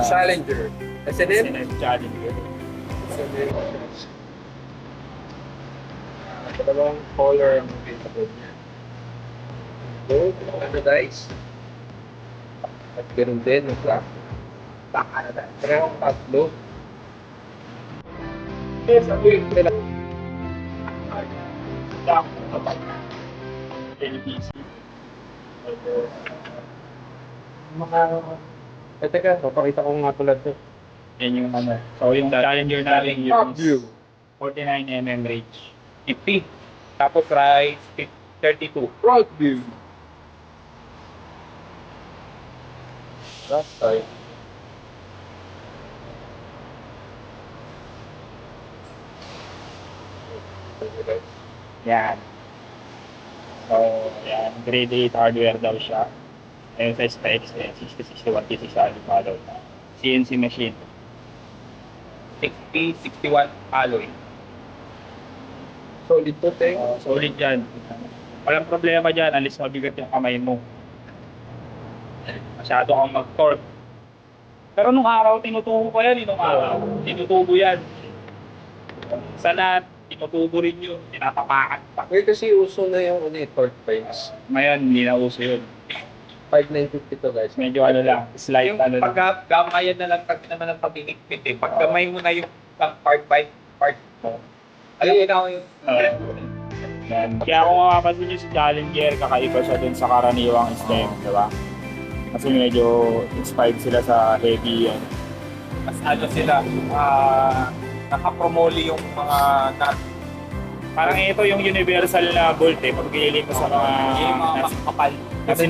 Challenger. S&M? S&M Challenger. Dalawang color ang available niya. Gold, anodized. At ganoon din, yung plastic. Parehong tatlo. Yes, ang weird nila. LPC. Mga... teka, papakita ko nga tulad to. Yan yung ano. So yung Challenger natin Top yung view. 49mm range. 50. Tapos rise 32. Front view. Last side. Yan. So, yan. Grade 8 hardware daw siya. Ayun sa specs, 6061 TC sa alloy. CNC machine. 6061 alloy. Solid to, teng. Solid yan. Walang problema dyan, alis mabigat yung kamay mo. Masyado kang mag-torque. Pero nung araw, tinutubo pa yan. Nung araw, tinutubo yan. Sa lahat, tinutubo rin yun. Tinatapakan pa. Ngayon kasi uso na yung torque frames. Ngayon, hindi na uso yun. 5950 to guys. Medyo ano lang, slight Yung ano lang. pagkamayan na lang naman ang pag-iikpit eh. Pagkamay mo na yung part by part mo. Alam mo na yung... Yan. Kaya kung mapapansin nyo si Challenger, kakaiba siya dun sa karaniwang stem, di ba? Kasi medyo inspired sila sa heavy yan. Mas ano sila, nakapromoli yung mga nut. Parang ito yung universal na bolt eh, pag mo sa mga Yung mga makapal. kasi